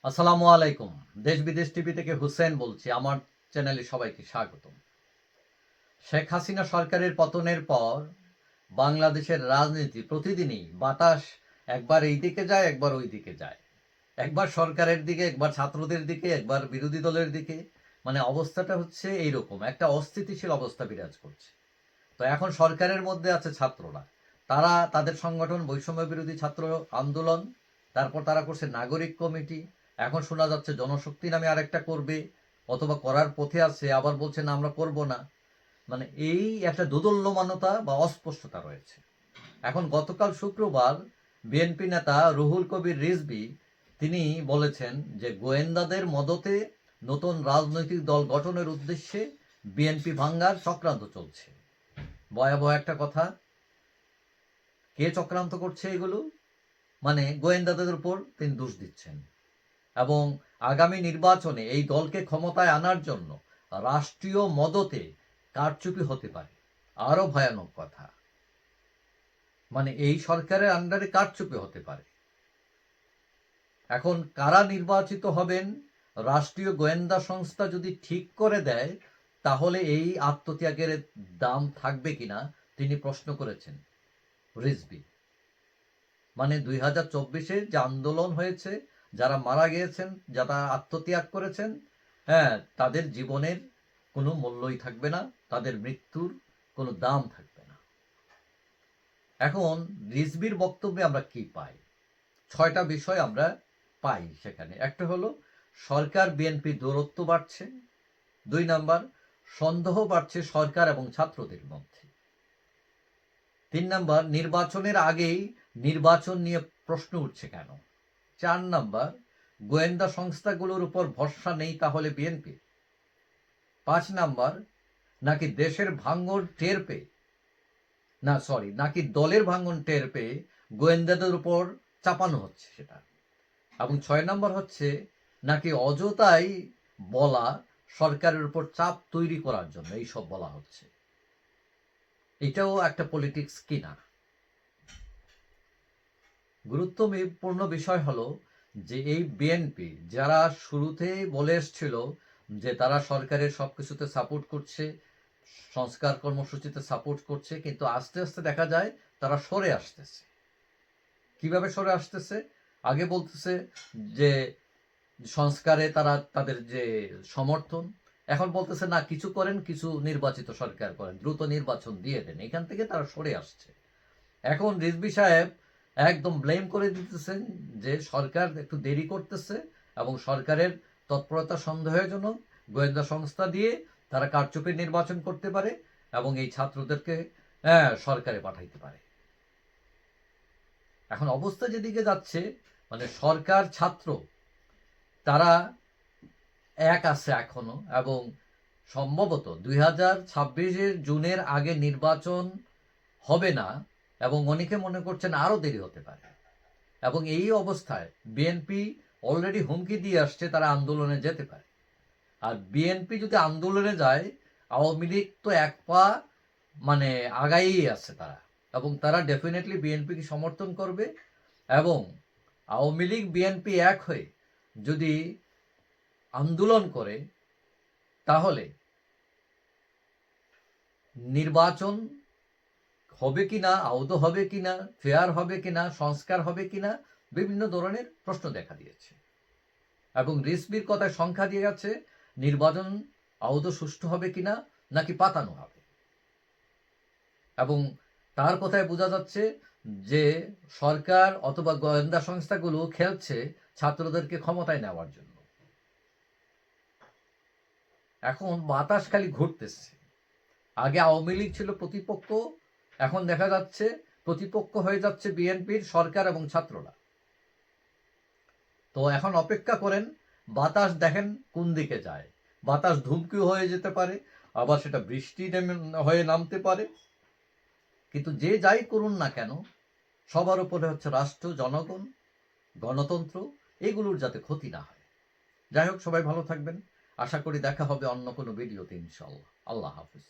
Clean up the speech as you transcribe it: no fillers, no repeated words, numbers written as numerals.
আসসালামু আলাইকুম। দেশ বিদেশ টিভি থেকে হুসেন বলছি। আমার চ্যানেলে সবাইকে স্বাগতম। শেখ হাসিনা সরকারের পতনের পর বাংলাদেশের রাজনীতি প্রতিদিনই বাতাস একবার এই দিকে যায়, একবার ওই দিকে যায়। একবার সরকারের দিকে, একবার ছাত্রদের দিকে, একবার বিরোধী দলের দিকে। মানে অবস্থাটা হচ্ছে এইরকম, একটা অস্থিতিশীল অবস্থা বিরাজ করছে। তো এখন সরকারের মধ্যে আছে ছাত্ররা। তারা তাদের সংগঠন বৈষম্য বিরোধী ছাত্র আন্দোলন, তারপর তারা করছে নাগরিক কমিটি, এখন শোনা যাচ্ছে জনশক্তি নামে আরেকটা করবে, অথবা করার পথে আছে, আবার বলছে না আমরা করব না। মানে এই একটা দোদুল্যমানতা বা অস্পষ্টতা রয়েছে। এখন গতকাল শুক্রবার বিএনপি নেতা রুহুল কবির রিজভী তিনি বলেছেন যে গোয়েন্দাদের মদতে নতুন রাজনৈতিক দল গঠনের উদ্দেশ্যে বিএনপি ভাঙ্গার চক্রান্ত চলছে। ভয়াবহ একটা কথা। কে চক্রান্ত করছে এগুলো? মানে গোয়েন্দাদের উপর তিনি দোষ দিচ্ছেন, এবং আগামী নির্বাচনে এই দলকে ক্ষমতায় আনার জন্য রাষ্ট্রীয় মদতে কারচুপি হতে পারে। আরো ভয়ানক কথা, মানে এই সরকারের আন্ডারে কারচুপি হতে পারে। এখন কারা নির্বাচিত হবেন রাষ্ট্রীয় গোয়েন্দা সংস্থা যদি ঠিক করে দেয়, তাহলে এই আত্মত্যাগের দাম থাকবে কিনা তিনি প্রশ্ন করেছেন রিজভী। মানে 2024-এ যে আন্দোলন হয়েছে, যারা মারা গিয়েছেন, যারা আত্মত্যাগ করেছেন, হ্যাঁ, তাদের জীবনের কোনো মূল্যই থাকবে না, তাদের মৃত্যুর কোনো দাম থাকবে না। এখন রিজভির বক্তব্যে আমরা কি পাই? 6টা বিষয় আমরা পাই সেখানে। একটা হলো সরকার বিএনপি দূরত্ব বাড়ছে। 2 নাম্বার, সন্দেহ বাড়ছে সরকার এবং ছাত্রদের মধ্যে। 3 নাম্বার, নির্বাচনের আগেই নির্বাচন নিয়ে প্রশ্ন উঠছে কেন। 4 নাম্বার, গোয়েন্দা সংস্থাগুলোর উপর ভরসা নেই তাহলে বিএনপি। 5 নাম্বার, নাকি দেশের ভাঙন টের পেয়ে নাকি দলের ভাঙন টের পেয়ে গোয়েন্দাদের উপর চাপানো হচ্ছে সেটা। এবং 6 নাম্বার হচ্ছে নাকি অযথাই বলা সরকারের উপর চাপ তৈরি করার জন্য এইসব বলা হচ্ছে। এটাও একটা পলিটিক্স কিনা। গুরুত্বপূর্ণ বিষয় হলো যে এই বিএনপি যারা শুরুতেই বলে এসছিল যে তারা সরকারের সবকিছুতে সাপোর্ট করছে, সংস্কার কর্মসূচিতে সাপোর্ট করছে, কিন্তু আস্তে আস্তে দেখা যায় তারা সরে আসতেছে। কিভাবে সরে আসতেছে? আগে বলতেছে যে সংস্কারে তারা তাদের যে সমর্থন, এখন বলতেছে না, কিছু করেন, কিছু নির্বাচিত সরকার করেন, দ্রুত নির্বাচন দিয়ে দেন। এখান থেকে তারা সরে আসছে। এখন রিজভী সাহেব একদম ব্লেম করে দিতেছেন যে সরকার একটু দেরি করতেছে, এবং সরকারের তৎপরতা সন্দেহজনক। গোয়েন্দা সংস্থা দিয়ে তারা কারচুপির নির্বাচন করতে পারে এবং এই ছাত্রদেরকে সরকারে পাঠাইতে পারে। এখন অবস্থা যেদিকে যাচ্ছে, মানে সরকার ছাত্র তারা এক আছে এখনো, এবং সম্ভবত 2026-এর জুনের আগে নির্বাচন হবে না, এবং অনেকে মনে করছেন আরো দেরি হতে পারে। এবং এই অবস্থায় বিএনপি অলরেডি হুমকি দিয়ে আসছে তারা আন্দোলনে যেতে পারে। আর বিএনপি যদি আন্দোলনে যায়, আওয়ামী লীগ তো এক পা মানে আগাইই আছে তারা, এবং তারা ডেফিনেটলি বিএনপিকে সমর্থন করবে। এবং আওয়ামী লীগ বিএনপি এক হয়ে যদি আন্দোলন করে, তাহলে নির্বাচন হবে কিনা, আদৌ হবে কিনা, ফেয়ার হবে কিনা, সংস্কার হবে কিনা, বিভিন্ন ধরনের প্রশ্ন দেখা দিয়েছে। এবং রিজভির কথায় সংখ্যা দিয়ে গেছে নির্বাচন আদৌ সুষ্ঠু হবে কিনা, নাকি পাতানো হবে। এবং তার কথায় বোঝা যাচ্ছে যে সরকার অথবা গোয়েন্দা সংস্থাগুলো খেলছে ছাত্রদেরকে ক্ষমতায় নেওয়ার জন্য। এখন বাতাস খালি ঘুরতেছে। আগে আওয়ামী লীগ ছিল প্রতিপক্ষ, এখন দেখা যাচ্ছে প্রতিপক্ষ হয়ে যাচ্ছে বিএনপির সরকার এবং ছাত্ররা। তো এখন অপেক্ষা করেন, বাতাস দেখেন কোন দিকে যায়। বাতাস ধুমকি হয়ে যেতে পারে, আবার সেটা বৃষ্টি হয়ে নামতে পারে। কিন্তু যে যাই করুন না কেন, সবার উপরে হচ্ছে রাষ্ট্র, জনগণ, গণতন্ত্র, এগুলোর যাতে ক্ষতি না হয়। যাই হোক, সবাই ভালো থাকবেন। আশা করি দেখা হবে অন্য কোনো ভিডিওতে ইনশাআল্লাহ। আল্লাহ হাফিজ।